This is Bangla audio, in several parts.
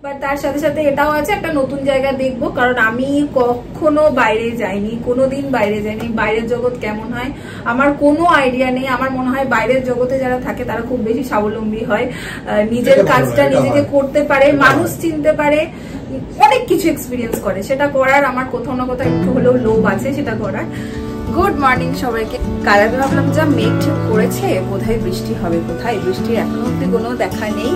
বাট তার সাথে সাথে এটাও আছে একটা নতুন জায়গা দেখবো, কারণ আমি কখনো বাইরে যাইনি, কোনোদিন বাইরে যাইনি। বাইরের জগৎ কেমন হয় আমার কোনো আইডিয়া নেই। আমার মনে হয় বাইরের জগতে যারা থাকে তারা খুব বেশি স্বাবলম্বী হয়, নিজের কাজটা নিজেকে করতে পারে, মানুষ চিনতে পারে, অনেক কিছু এক্সপিরিয়েন্স করে। সেটা করার আমার কোথাও না কোথাও একটু হলেও লোভ আছে সেটা করার। গুড মর্নিং সবাইকে। কাল আমি ভাবলাম যা মেঘ ঠিক করেছে বোধহয় বৃষ্টি হবে, কোথায় বৃষ্টির এখনো অব্দি কোনো দেখা নেই।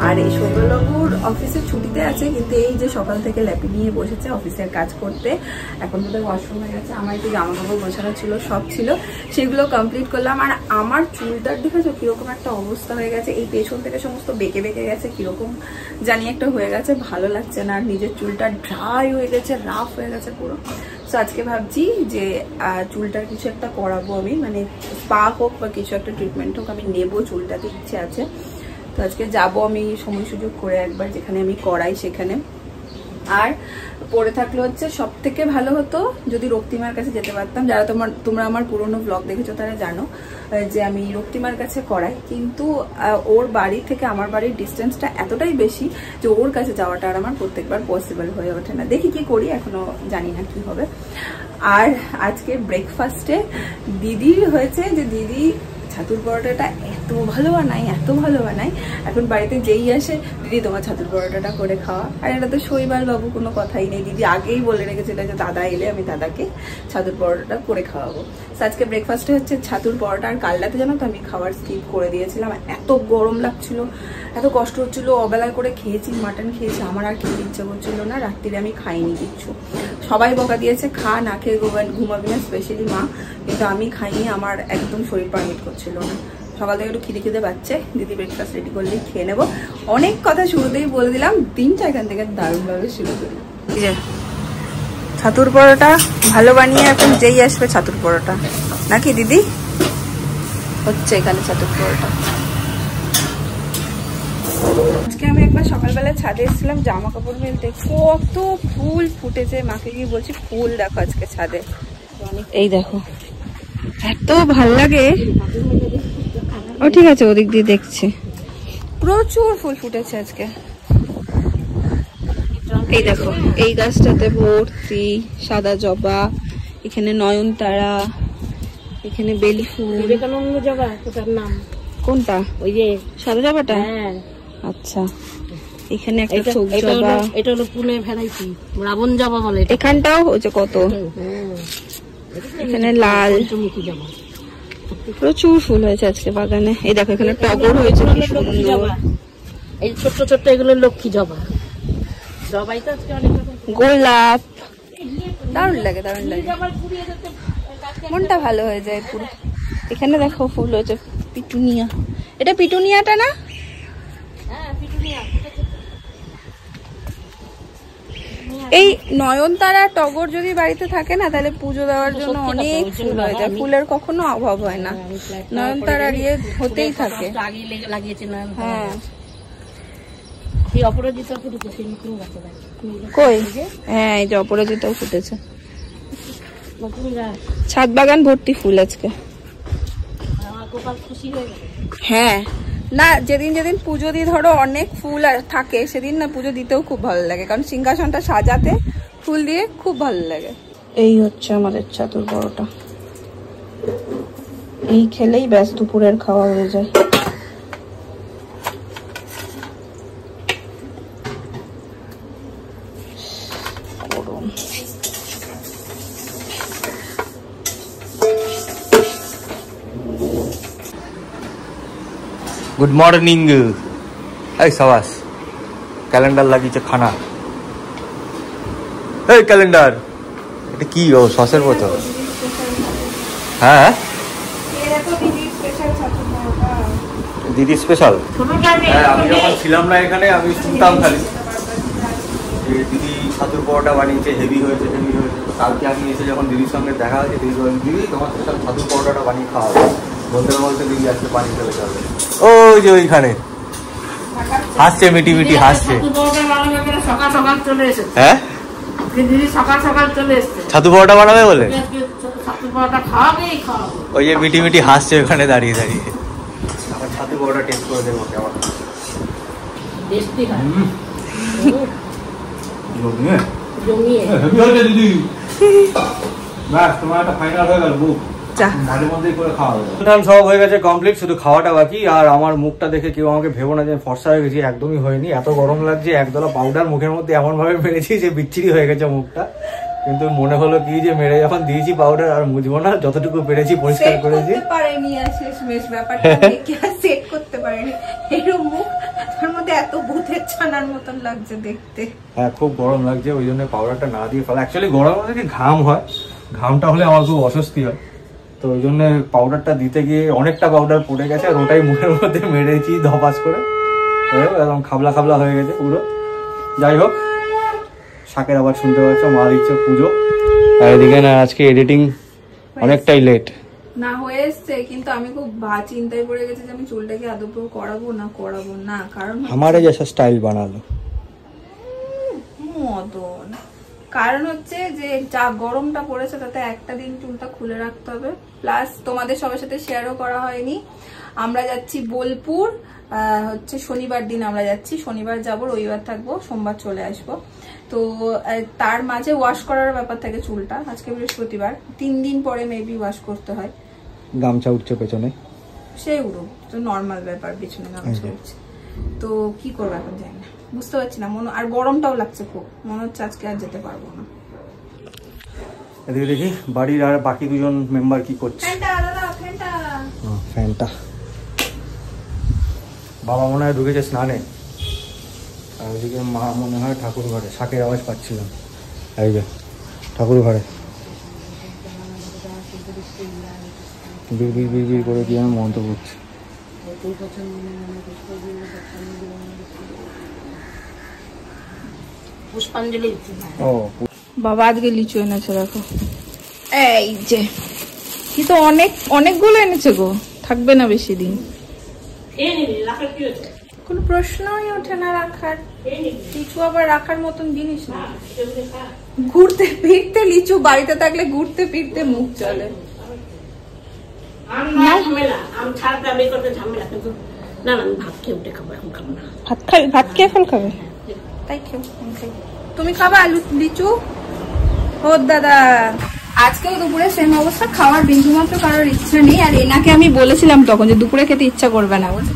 আর এই শৈবালবাবুর অফিসের ছুটিতে আছে, কিন্তু এই যে সকাল থেকে ল্যাপি নিয়ে বসেছে অফিসের কাজ করতে। এখন বোধহয় ওয়াশরুম হয়ে গেছে। আমার একটু জামা কাপড় গোছানো ছিল, সব ছিল, সেগুলো কমপ্লিট করলাম। আর আমার চুলটার দেখেছো কিরকম একটা অবস্থা হয়ে গেছে, এই পেছন থেকে সমস্ত বেঁকে বেঁকে গেছে, কিরকম জানি একটা হয়ে গেছে, ভালো লাগছে না। আর নিজের চুলটা ড্রাই হয়ে গেছে, রাফ হয়ে গেছে পুরো। তো আজকে ভাবছি যে চুলটার কিছু একটা করাবো আমি, মানে স্পা হোক বা কিছু একটা ট্রিটমেন্ট হোক, আমি নেবো, চুলটাতে ইচ্ছে আছে। তো আজকে যাবো আমি সময় সুযোগ করে একবার, যেখানে আমি করাই সেখানে। আর পরে থাকলে হচ্ছে সব থেকে ভালো হতো যদি রক্তিমার কাছে যেতে পারতাম। যারা তোমরা আমার পুরোনো ব্লগ দেখেছো তারা জানো যে আমি রক্তিমার কাছে করাই, কিন্তু ওর বাড়ি থেকে আমার বাড়ির ডিস্টেন্সটা এতটাই বেশি যে ওর কাছে যাওয়াটা আর আমার প্রত্যেকবার পসিবল হয়ে ওঠে না। দেখি কি করি, এখনো জানি না কি হবে। আর আজকে ব্রেকফাস্টে দিদি হয়েছে যে দিদি ছাতুর পরোটাটা এত ভালো বানাই, এত ভালো বানাই। এখন বাড়িতে যেই আসে দিদি তোমার ছাতুর পরোটাটা করে খাওয়া। আর এটা তো শৈবাল বাবু, কোনো কথাই নেই, দিদি আগেই বলে রেখেছিল যে দাদা এলে আমি দাদাকে ছাতুর পরোটাটা করে খাওয়াবো। আজকে ব্রেকফাস্টে হচ্ছে ছাতুর পরোটা। আর কালরাতে জানো তো আমি খাবার স্কিপ করে দিয়েছিলাম, এত গরম লাগছিল, এত কষ্ট হচ্ছিল। অবেলায় করে খেয়েছি, মাটন খেয়েছি, আমার আর খেতে ইচ্ছে করছিল না। রাত্রিরে আমি খাইনি কিচ্ছু, সবাই বকা দিয়েছে খা, না খেয়ে ঘুমাবি না, স্পেশালি মা, কিন্তু আমি খাইনি, আমার একদম শরীর পারমিট করছিল না। সকাল থেকে একটু খিদে পাচ্ছে, দিদি ব্রেকফাস্ট রেডি করলেই খেয়ে নেবো। অনেক কথা শুরুতেই বলে দিলাম, দিনটা এখান থেকে দারুণভাবে শুরু করি। ছাতুর পরোটা ভালো বানিয়ে এখন যেই আসবে ছাতুর পরোটা, নাকি দিদি? হচ্ছে এখানে ছাতুর পরোটা। আজকে আমি একবার সকালবেলা ছাদে এসেছিলাম জামা কাপড় মেলতে, কত ফুল ফুটেছে। মাকে গিয়ে বলছি ফুল দেখো আজকে ছাদে, এই দেখো এত ভাল লাগে। ও ঠিক আছে, ওদিক দিয়ে দেখছি, প্রচুর ফুল ফুটেছে আজকে। এই দেখো এই গাছটাতে ভর্তি সাদা জবা, এখানে নয়নতারা, এখানে বেলি ফুল। বিবেকানন্দ জবা কোথার নাম? কোনটা? ওই যে সাদা জবাটা? হ্যাঁ আচ্ছা। এখানে একটা ছোপ জবা, এটা হলো পুনে ভ্যারাইটি, রাবণ জবা বলে। এখানটাও হচ্ছে কত, এখানে লাল জবা, প্রচুর ফুল হয়েছে আজকে বাগানে। এই দেখো এখানে টগর হয়েছে, কি সুন্দর। এই ছোট্ট ছোট্ট এগুলো লক্ষ্মী জবা, জবাই তো আজকে অনেক রকম। গোলাপ, দারুণ লাগে, দারুণ লাগে, মনটা ভালো হয়ে যায় পুরো। এখানে দেখো ফুল হয়েছে পিটুনিয়া, এটা পিটুনিয়াটা না? এই নয়নতারা টগর যদি বাড়িতে থাকে না তাহলে পুজো দেওয়ার জন্য অনেক ফুল হয়ে যায়, ফুলের কখনো অভাব হয় না। নয়নতারা ইয়ে হতেই থাকে। হ্যাঁ কই, হ্যাঁ এই যে অপরাজিতাও ফুটেছে। ছাদ বাগান ভর্তি ফুল আজকে। হ্যাঁ না, যেদিন যেদিন পুজো দিয়ে ধরো অনেক ফুল থাকে সেদিন না পুজো দিতেও খুব ভালো লাগে, কারণ সিংহাসনটা সাজাতে ফুল দিয়ে খুব ভালো লাগে। এই হচ্ছে আমাদের ছাতুর পরোটা, এই খেলেই ব্যাস দুপুরের খাওয়া হয়ে যায়। Good morning. सवास कैलेंडार লাগিয়েছে খানা। এই ক্যালেন্ডার, এটা কি? ও সসের বোতল। হ্যাঁ দিদি স্পেশাল। হ্যাঁ আমি যখন ছিলাম না এখানে আমি শুনতাম খালি যে দিদি ছাতুর পরোটা বানিয়েছে, হেভি হয়েছে হেভি হয়েছে। কালকে আমি এসে যখন দিদির সঙ্গে দেখা হয়েছে, দিদি বলেন দিদি তোমার স্পেশাল ছাতুর পরোটাটা বানিয়ে খাওয়া হবে। বলতে বলতে দিদি আজকে পানি ফেলে যাবে। ওই যে ওইখানে হাসছে, মিটি মিটি হাসছে। সকাল সকাল চলে এসেছে। হ্যাঁ দিদি সকাল সকাল চলে এসেছে ছাতু পরোটা বানাবে বলে। ছাতু পরোটা খাওয়াবেই খাওয়াবো। ওই যে মিটি মিটি হাসছে ওখানে দাঁড়িয়ে দাঁড়িয়ে। আমার ছাতু পরোটা টেস্ট করে দেবো কেমন। টেস্টি হয়। জমিয়ে হেভি হয়েছে দিদি। ব্যাস তোমার একটা ফাইনাল হয়ে গেল বুক। মাঝে মধ্যেই করে খাওয়া হবে। সব হয়ে গেছে কমপ্লিট, শুধু খাওয়াটা বাকি। আর আমার মুখটা দেখে কেউ আমাকে ভেবো না যে ফর্সা হয়ে গেছি, একদমই হয়নি। এত গরম লাগছে, একদলা পাউডার মুখের মধ্যে এমন ভাবে মেরেছি যে বিচ্ছিরি হয়ে গেছে মুখটা। কিন্তু মনে হলো কি যে মেরে যখন দিয়েছি পাউডার আর মুছবো না, যতটুকু পেরেছি পরিষ্কার করেছি। পারেনি আর শেষমেশ ব্যাপারটা দেখে আর সেট করতে পারেনি। এরকম মুখ তার মধ্যে এত ভূতের ছানার মতন লাগছে দেখতে। হ্যাঁ খুব গরম লাগছে, ওই জন্য পাউডারটা না দিয়ে ফেলা। অ্যাকচুয়ালি গরম থেকে ঘাম হয়, ঘামটা হলে আমার খুব অস্বস্তি হয়, তো ওই জন্য পাউডারটা দিতে গিয়ে অনেকটা পাউডার পড়ে গেছে আর ওটাই মুখের মধ্যে মেরেছি ধপাস করে, একদম খাবলা খাবলা হয়ে গেছে পুরো। যাই হোক, শাকের আবার শুনতে পাচ্ছ মা দিচ্ছে পুজো। আর এদিকে না আজকে এডিটিং অনেকটাই লেট না হয়ে এসছে, কিন্তু আমি খুব চিন্তায় পড়ে গেছি যে আমি চুলটাকে আদৌ করাবো না, কারণ हमारे जैसा स्टाइल बना लो। মদন কারণ হচ্ছে যে যা গরমটা পড়েছে তাতে একটা দিন চুলটা খুলে রাখতে হবে। প্লাস তোমাদের সবার সাথে শেয়ারও করা হয়নি, আমরা যাচ্ছি বোলপুর, হচ্ছে শনিবার দিন আমরা যাচ্ছি। শনিবার যাবো, রবিবার থাকবো, সোমবার চলে আসবো। তো তার মাঝে ওয়াশ করার ব্যাপার থাকে চুলটা। আজকে বৃহস্পতিবার, 3 দিন পরে মেবি ওয়াশ করতে হয়। গামছা উঠছে পেছনে, সেগুলো তো নর্মাল ব্যাপার, পেছনে গামছা উঠছে। তো কি করবো এখন জানি না, বুঝতে পারছি না। আর গরমটাও লাগছে খুব, মনে হচ্ছে আজকে আর যেতে পারবো না। এদিকে দেখি বাড়ির আর বাকি দুজন মেম্বার কি করছে। ফ্যানটা বাবা মনে হয় ঢুকেছে স্নানে, আর ওইদিকে মা মনে হয় ঠাকুর ঘরে। শাকের আওয়াজ পাচ্ছিলাম, এই যে ঠাকুর ঘরে বিড় করে দিয়ে আমি মন্ত্র করছি। পুষ্পাঞ্জলি ও বাবা আজকে লিচু এনেছে, দেখো এই যে, কিন্তু অনেকগুলো এনেছে গো, থাকবে না বেশি দিন। কোনো প্রশ্নই ওঠে না রাখার, লিচু আবার রাখার মতন জিনিস না। ঘুরতে ফিরতে লিচু বাড়িতে থাকলে ঘুরতে ফিরতে মুখ চলে। ভাত খেয়ে ফল খাবে, তাই খেও। তুমি খাবা লিচু? ও দাদা, আজকেও দুপুরে সেম অবস্থা, খাওয়ার বিন্দুমাত্র কারোর ইচ্ছা নেই। আর এনাকে আমি বলেছিলাম তখন যে দুপুরে খেতে ইচ্ছা করবে না, বলছে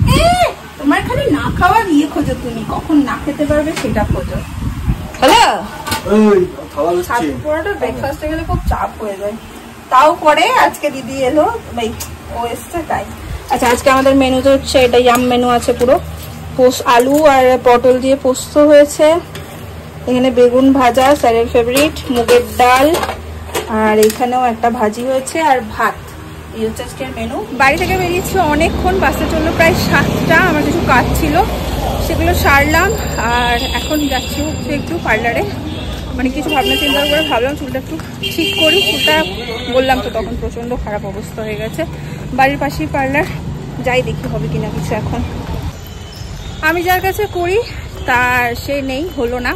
তোমার খালি না খাওয়ার ইয়ে খোঁজো, তুমি কখন না খেতে পারবে সেটা খোঁজো। হ্যালো, ছাতু পোড়াটা ব্রেকফাস্টে গেলে খুব চাপ হয়ে যায়, তাও করে আজকে দিদি এলো, ও এসছে তাই। আচ্ছা, আজকে আমাদের মেনুতে হচ্ছে এটা ইয়াম মেনু আছে পুরো। আলু আর পটল দিয়ে পোস্ত হয়েছে, এখানে বেগুন ভাজা, স্যারের ফেভারিট, মুগের ডাল, আর এখানেও একটা ভাজি হয়েছে, আর ভাত। এই হচ্ছে আজকের মেনু। বাড়ি থেকে বেরিয়েছি অনেকক্ষণ, বাসে চললো প্রায় 7টা। আমার কিছু কাজ ছিল, সেগুলো সারলাম, আর এখন যাচ্ছি একটু পার্লারে। মানে কিছু ভাবনা চিন্তা করে ভাবলাম চুলটা একটু ঠিক করি। চুলটা বললাম তো তখন প্রচন্ড খারাপ অবস্থা হয়ে গেছে। বাড়ির পাশেই পার্লার, যাই দেখি হবে কিনা কিছু। এখন আমি যার কাছে করি তার সে নেই, হলো না।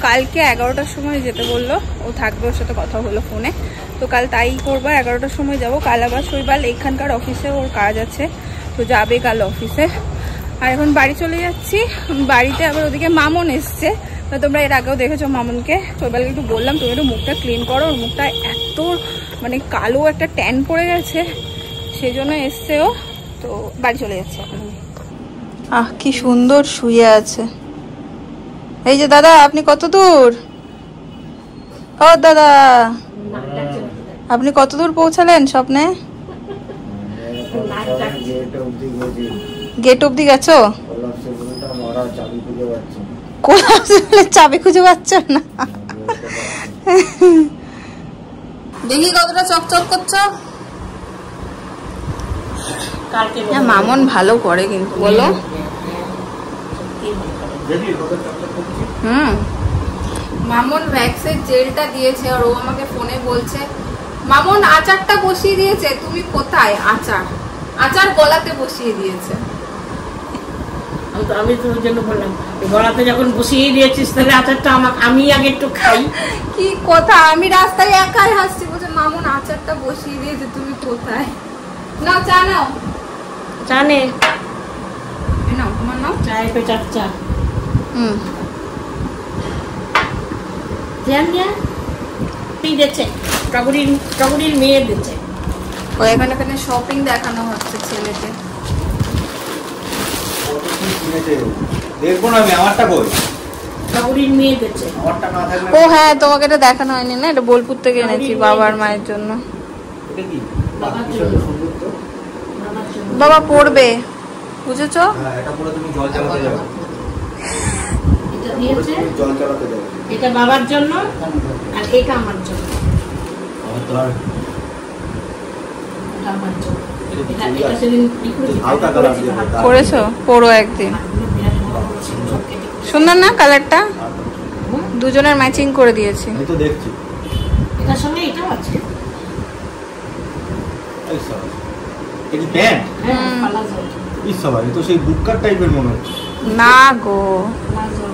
কালকে 11টার সময় যেতে বললো, ও থাকবে, ওর সাথে কথা হলো ফোনে। তো কাল তাই করবো, 11টার সময় যাব। কাল আবার শৈবাল এখানকার অফিসে ওর কাজ আছে, তো যাবে কাল অফিসে। আর এখন বাড়ি চলে যাচ্ছি। বাড়িতে আবার ওদিকে মামন এসছে, তোমরা এর আগেও দেখেছো মামনকে। শৈবালকে একটু বললাম তুমি একটু মুখটা ক্লিন করো, ওর মুখটা এত মানে কালো একটা ট্যান পড়ে গেছে, সেই জন্য এসছে ও। তো বাড়ি চলে যাচ্ছে এখন। কি সুন্দর শুয়ে আছে। এই যে দাদা, আপনি কত দূর? ও দাদা, আপনি কত দূর পৌঁছালেন স্বপ্নে? গেট অব্দি গেছো? চাবি খুঁজে পাচ্ছ না? দেখি কতটা চকচক করছো। মামন ভালো করে কিন্তু, বলো। মামন ভ্যাক্সের জেলটা দিয়েছে, আর ও আমাকে ফোনে বলছে মামন আচারটা বসিয়ে দিয়েছে, তুমি কোথায়? আচার গলাতে বসিয়ে দিয়েছে। আমি তোর জন্য বললাম গলাতে যখন বসিয়ে দিয়েছিস তাহলে আচারটা আমি আগে একটু খাই। কি কথা, আমি রাস্তায় একাই হাসছি, বলছে মামন আচারটা বসিয়ে দিয়েছে, তুমি কোথায়? না চা নাও, চা নে নাও, তোমার নাও। চায় পে চা। কাকুরির মেয়ে দিচ্ছে। ও এখানে শপিং দেখানো হচ্ছে ছেলেকে। দেখবো না আমি, আমারটা কই? কাকুরির মেয়ে দিচ্ছে। আমারটা না থাকলে ও হ্যাঁ, তোমাকে এটা দেখানো হয়নি না, এটা বোলপুর থেকে এনেছি বাবার মায়ের জন্য। এটা কি? বাবার বিষয়টা জন্য। সুন্দর তো। বাবার জন্য। বাবা পড়বে, বুঝেছো? হ্যাঁ, এটা পরে তুমি জল চালাতে যাবে। এটা দিয়েছে, জল চালাতে যাবে। এটা বাবার জন্য আর এটা আমার জন্য। আমার তো আর এটা আমার জন্য। এটা সেদিন হালকা কালার দিয়ে পড়েছো? পড়ো একদিন। সুন্দর না কালারটা? দুজনের ম্যাচিং করে দিয়েছি। আমি তো দেখছি। এটার সঙ্গে এটাও আছে। এই সব এটা কি প্যান্ট? হ্যাঁ, পালাজো। এই সব এই তো সেই বুককার টাইপের মনে হচ্ছে। না গো, পালাজো।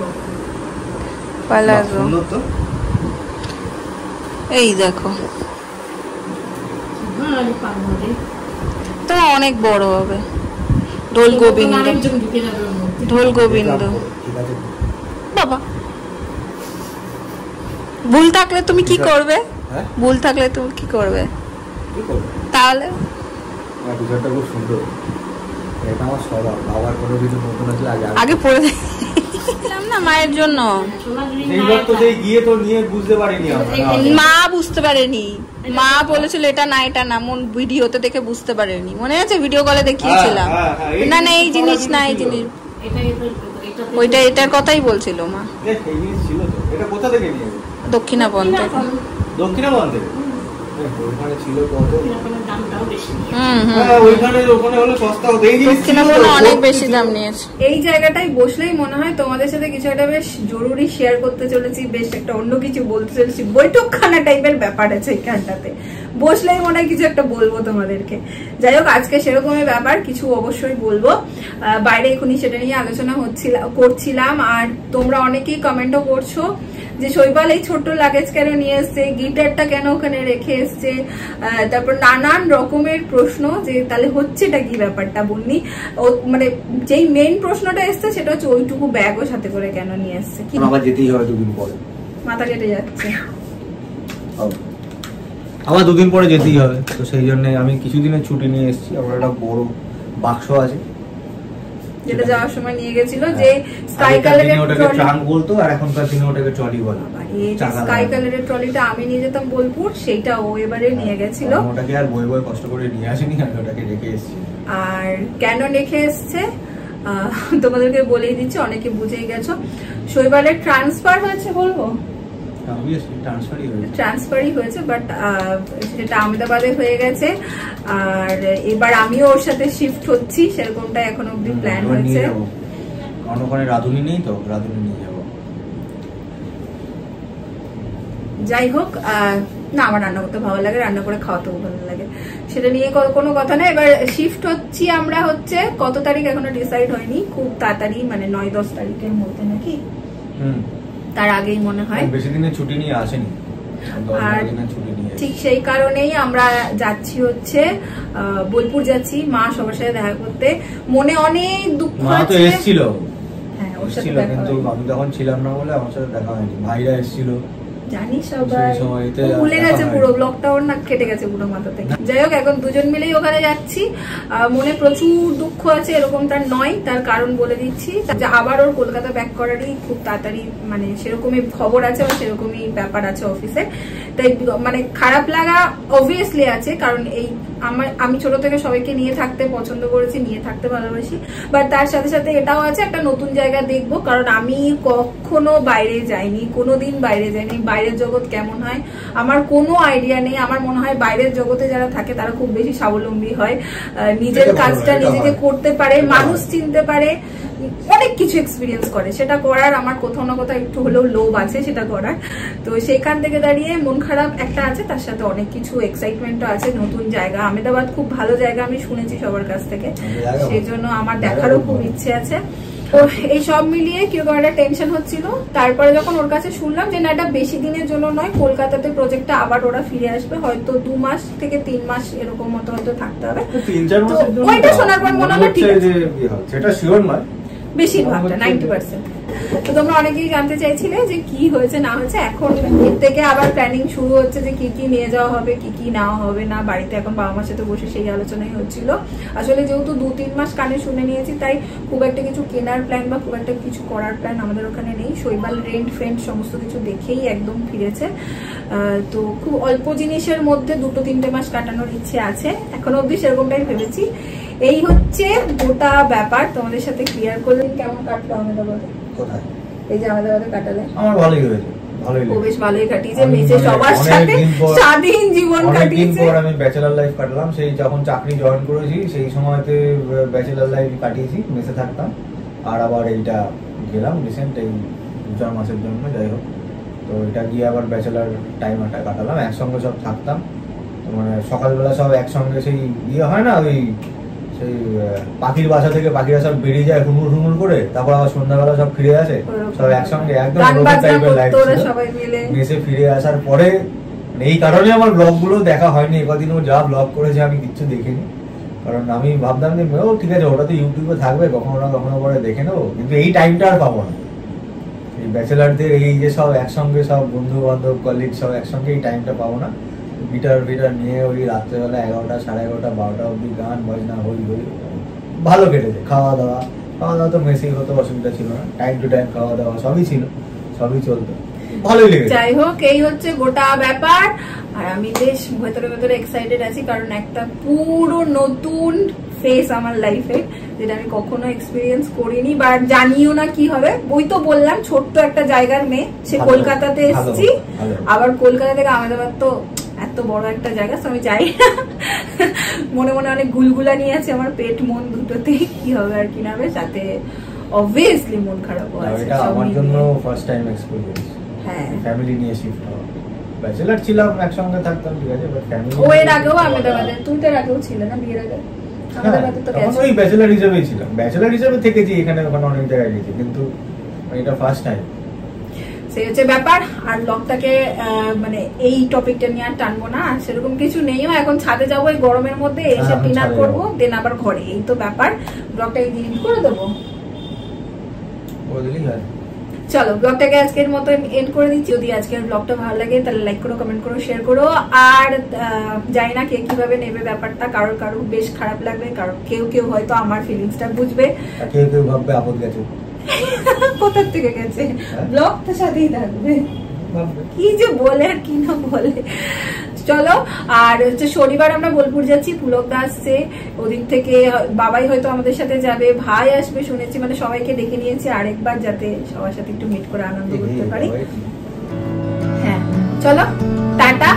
পালাজো। সুন্দর তো। এই দেখো, হ্যাঁ, আমি পারবো রে। তো অনেক বড় হবে। ঢোল গোবিন্দ, আরেকজন ঢুকে যাবে ওর মধ্যে। ঢোল গোবিন্দ। ঠিক আছে। বাবা, ভুল থাকলে তুমি কি করবে? হ্যাঁ? ভুল থাকলে তুমি কি করবে কি করবে? তাহলে? আমার টি-শার্টটা খুব সুন্দর। এটা আমার স্বভাব। বাবার কোনো কিছু নতুন আছে আগে পরে দিলাম না মায়ের জন্য। সোনাঝুরি সেইবার তো সেই গিয়ে তো নিয়ে বুঝতে পারিনি আমরা। মা বুঝতে পারেনি, মা বলেছিল এটা না এটা না, মন ভিডিওতে দেখে বুঝতে পারেনি, মনে আছে? ভিডিও কলে দেখিয়েছিলাম। না না, এই জিনিস না, এই জিনিস ওইটা, এটার কথাই বলছিল মা। এই জিনিস ছিল তো। এটা কোথা থেকে নিয়ে এলো? দক্ষিণাপন থেকে। দক্ষিণাপন থেকে? ওইখানে ছিল কত? দামটাও বেশি। হ্যাঁ, ওইখানে ওখানে হলে সস্তা হতো। এই জিনিস ছিল দক্ষিণাপন তো, অনেক বেশি দাম নিয়েছে। এই জায়গাটাই বসলেই মনে হয় তোমাদের সাথে কিছু একটা বেশ জরুরি শেয়ার করতে চলেছি, বেশ একটা অন্য কিছু বলতে চলেছি, বৈঠকখানা টাইপের ব্যাপার আছে এখানটাতে। বসলেই মনে হয় কিছু একটা বলবো তোমাদেরকে। যাই হোক, আজকে সেরকমই ব্যাপার, কিছু অবশ্যই বলবো। বাইরে এখনই সেটা নিয়ে আলোচনা করছিলাম। আর তোমরা অনেকেই কমেন্টও করছো যে শৈবাল এই ছোট্ট লাগেজ কেন নিয়ে এসছে, গিটারটা কেন ওখানে রেখে এসছে, তারপর নানান রকমের প্রশ্ন যে তাহলে হচ্ছেটা কি ব্যাপারটা বলনি। মানে যেই মেইন প্রশ্নটা এসছে সেটা হচ্ছে ওইটুকু ব্যাগও সাথে করে কেন নিয়ে এসছে। আবার যেতেই হবে দুদিন পরে। মাথা কেটে যাচ্ছে। আবার দুদিন পরে যেতেই হবে, তো সেই জন্য আমি কিছুদিনের ছুটি নিয়ে এসেছি। আমার একটা বড় বাক্স আছে, যেটা যাওয়ার সময় নিয়ে গেছিল, যে স্কাই কালারের ওটাকে ট্রাঙ্ক বলতো, আর এখনকার দিনে ওটাকে ট্রলি বলে। স্কাই কালারের ট্রলিটা আমি নিয়ে যেতাম বোলপুর, সেইটা ও এবারে নিয়ে গেছিল। ওটাকে আর বই কষ্ট করে নিয়ে আসেনি, আমি ওটাকে রেখে এসেছি। আর কেন রেখে এসছে তোমাদেরকে বলেই দিচ্ছি, অনেকে বুঝেই গেছো। শৈবালের ট্রান্সফার হয়েছে, বলবো ট্রান্সফারই হয়েছে, বাট সেটা আহমেদাবাদে হয়ে গেছে। আর এবার আমিও ওর সাথে শিফট হচ্ছি, সেরকমটা এখন অব্দি প্ল্যান হয়েছে। ওখানে রাধুনি নেই তো, রাধুনি নিয়ে যাবো। যাই হোক, না আমার রান্না করতে ভালো লাগে, রান্না করে খাওয়াতেও ভালো লাগে, সেটা নিয়ে কোনো কথা না। এবার শিফট হচ্ছি আমরা, হচ্ছে কত তারিখ এখনো ডিসাইড হয়নি, খুব তাড়াতাড়ি, মানে 9-10 তারিখের মধ্যে নাকি, তার আগেই মনে হয়। বেশি দিনের ছুটি নিয়ে আসেনি, আর ঠিক সেই কারণেই আমরা যাচ্ছি হচ্ছে বোলপুর যাচ্ছি, মা সবার সাথে দেখা করতে। মনে অনেক দুঃখ আছে। এসেছিল, হ্যাঁ, ওর সাথে দেখা কিন্তু আমি তখন ছিলাম না বলে আমার সাথে দেখা হয়নি। ভাইরা এসেছিল, জানি সবাই ভুলে গেছে, পুরো ব্লগটা ওর না কেটে গেছে পুরো মাথা থেকে। যাই হোক, এখন দুজন মিলেই ওখানে যাচ্ছি। মনে প্রচুর দুঃখ আছে, এরকমটা নয়, তার কারণ বলে দিচ্ছি। আবার ওর কলকাতা ব্যাক করারই খুব তাড়াতাড়ি, মানে সেরকমই খবর আছে বা সেরকমই ব্যাপার আছে অফিসে। তাই মানে খারাপ লাগা অবভিয়াসলি আছে, কারণ এই আমি ছোট থেকে সবাইকে নিয়ে থাকতে পছন্দ করেছি, নিয়ে থাকতে ভালোবাসি, বাট তার সাথে সাথে এটাও আছে একটা নতুন জায়গা দেখবো। কারণ আমি কখনো বাইরে যাইনি, কোনোদিন বাইরে যাইনি, বাইরের জগৎ কেমন হয় আমার কোনো আইডিয়া নেই। আমার মনে হয় বাইরের জগতে যারা থাকে তারা খুব বেশি স্বাবলম্বী হয়, নিজের কাজটা নিজেকে করতে পারে, মানুষ চিনতে পারে, অনেক কিছু এক্সপিরিয়েন্স করে। সেটা করার আমার কোথাও না কোথাও একটু হলেও লোভ আছে সেটা করার। তো সেখান থেকে দাঁড়িয়ে মন খারাপ একটা আছে, তার সাথে অনেক কিছু এক্সাইটমেন্টও আছে। নতুন জায়গা, আহমেদাবাদ খুব ভালো জায়গা আমি শুনেছি সবার কাছ থেকে, সেই জন্য আমার দেখারও খুব ইচ্ছে আছে। তো এই সব মিলিয়ে কিরকম একটা টেনশন হচ্ছিল। তারপরে যখন ওর কাছে শুনলাম যে না, এটা বেশি দিনের জন্য নয়, কলকাতাতে প্রজেক্টটা আবার ওরা ফিরে আসবে, হয়তো 2 মাস থেকে 3 মাস এরকম মতো হয়তো থাকতে হবে। 3-4 মাসের জন্য ওইটা শোনার পর মনে হলো ঠিক আছে, সেটা শিওর নয়, বেশিরভাগটা 90%। তো তোমরা অনেকেই জানতে চাইছিলে যে কি হয়েছে না হয়েছে। এখন এর থেকে আবার প্ল্যানিং শুরু হচ্ছে যে কি কি নিয়ে যাওয়া হবে, কি কি নেওয়া হবে না। বাড়িতে এখন বাবা মার সাথে বসে সেই আলোচনাই হচ্ছিল। আসলে যেহেতু 2-3 মাস কানে শুনে নিয়েছি, তাই খুব একটা কিছু কেনার প্ল্যান বা খুব একটা কিছু করার প্ল্যান আমাদের ওখানে নেই। শৈবাল রেন্ট ফ্রেন্ড সমস্ত কিছু দেখেই একদম ফিরেছে। তো খুব অল্প জিনিসের মধ্যে 2-3 মাস কাটানোর ইচ্ছে আছে, এখনো অব্দি সেরকমটাই ভেবেছি। এই হচ্ছে গোটা ব্যাপার, তোমাদের সাথে ক্লিয়ার করলেন। কেমন কাটলো আহমেদাবাদে? কোথায়? এই যে আহমেদাবাদে কাটালে? আমার ভালোই হয়েছে, ভালোই লেগেছে। বেশ ভালোই কাটিয়েছে, নিজে সবার সাথে স্বাধীন জীবন কাটিয়েছে। পর আমি ব্যাচেলার লাইফ কাটলাম, সেই যখন চাকরি জয়েন করেছি সেই সময়তে ব্যাচেলার লাইফ কাটিয়েছি, মেসে থাকতাম। আর আবার এইটা গেলাম রিসেন্ট এই 2-4 মাসের জন্য, যাই হোক। তো এটা গিয়ে আবার ব্যাচেলার টাইমটা কাটালাম, একসঙ্গে সব থাকতাম। তো মানে সকালবেলা সব একসঙ্গে সেই ইয়ে হয় না, ওই সেই পাখির বাসা থেকে পাখিরা সব বেরিয়ে যায় হুমুর হুমুর করে, তারপর আবার সন্ধ্যাবেলা সব ফিরে আসে, সব একসঙ্গে একদম টাইপের লাইফ ছিল। মেসে ফিরে আসার পরে এই কারণে আমার ব্লগ গুলো দেখা হয়নি একদিনও, যা ব্লগ করেছে আমি কিচ্ছু দেখিনি। কারণ আমি ভাবতাম যে ও ঠিক আছে, ওটা তো ইউটিউবে থাকবে, কখনো না কখনো পরে দেখে নেবো, কিন্তু এই টাইমটা আর পাবো না। এই ব্যাচেলারদের এই যে সব একসঙ্গে সব বন্ধু বান্ধব কলিগ সব একসঙ্গে এই টাইমটা পাবো না। গিটার নিয়ে ওই রাত্রেবেলা 11টা 11:30 12টা অব্দি গান বাজনা হই ভালো কেটেছে। খাওয়া দাওয়া তো মেসেই হতো, অসুবিধা ছিল না। টাইম টু টাইম খাওয়া দাওয়া সবই ছিল, সবই চলতো, ভালোই লেগেছে। যাই হোক, এই হচ্ছে গোটা ব্যাপার। আর আমি বেশ ভেতরে ভেতরে এক্সাইটেড আছি, কারণ একটা পুরো নতুন ফেস আমার লাইফে, যেটা আমি কখনো এক্সপিরিয়েন্স করিনি বা জানিও না কি হবে। ওই তো বললাম, ছোট্ট একটা জায়গার মেয়ে, সে কলকাতাতে এসেছি, আবার কলকাতা থেকে আহমেদাবাদ তো এত বড় একটা জায়গা, তো আমি যাই না। মনে মনে অনেক গুলগুলা নিয়ে আছে আমার, পেট মন দুটোতেই, কি হবে আর কি না হবে, সাথে অবভিয়াসলি মন খারাপ আছে। এটা আমার জন্য ফার্স্ট টাইম এক্সপেরিয়েন্স। হ্যাঁ, ফ্যামিলি নিয়ে শিফট হওয়া। ব্যাচেলার ছিলাম, একসঙ্গে থাকতাম, ঠিক আছে, বাট ফ্যামিলি ও এর আগেও আহমেদাবাদে, তুই তো এর আগেও ছিল না বিয়ের আগে? আহমেদাবাদে তো গেছিস। ওই ব্যাচেলার হিসেবেই ছিলাম, ব্যাচেলার হিসেবে থেকেছি এখানে ওখানে অনেক জায়গায় গেছি, কিন্তু এটা ফার্স্ট টাইম। সেই হচ্ছে ব্যাপার। আর ব্লগটাকে মানে এই টপিকটা নিয়ে আর টানবো না, আর সেরকম কিছু নেইও। এখন ছাদে যাবো এই গরমের মধ্যে, এসে ডিনার করবো, দেন আবার ঘরে, এই তো ব্যাপার। ব্লগটা ডিলিট করে দেবো, চলো ব্লগটাকে আজকের মতো এন্ড করে দিচ্ছি। যদি আজকের ব্লগটা ভালো লাগে তাহলে লাইক করো, কমেন্ট করো, শেয়ার করো। আর জানি না কে কিভাবে নেবে ব্যাপারটা, কারোর কারোর বেশ খারাপ লাগবে, কারণ কেউ কেউ হয়তো আমার ফিলিংসটা বুঝবে, কেউ কেউ ভাববে আপদ গেছে। কোথার থেকে গেছে, ব্লগ তো সাথেই থাকবে, কি যে বলে আর কি না বলে। চলো, আর হচ্ছে শনিবার আমরা বোলপুর যাচ্ছি, পুলকদা আসছে, ওদিক থেকে বাবাই হয়তো আমাদের সাথে যাবে, ভাই আসবে শুনেছি, মানে সবাইকে ডেকে নিয়েছি আরেকবার, যাতে সবার সাথে একটু মিট করে আনন্দ করতে পারি। হ্যাঁ চলো, টাটা।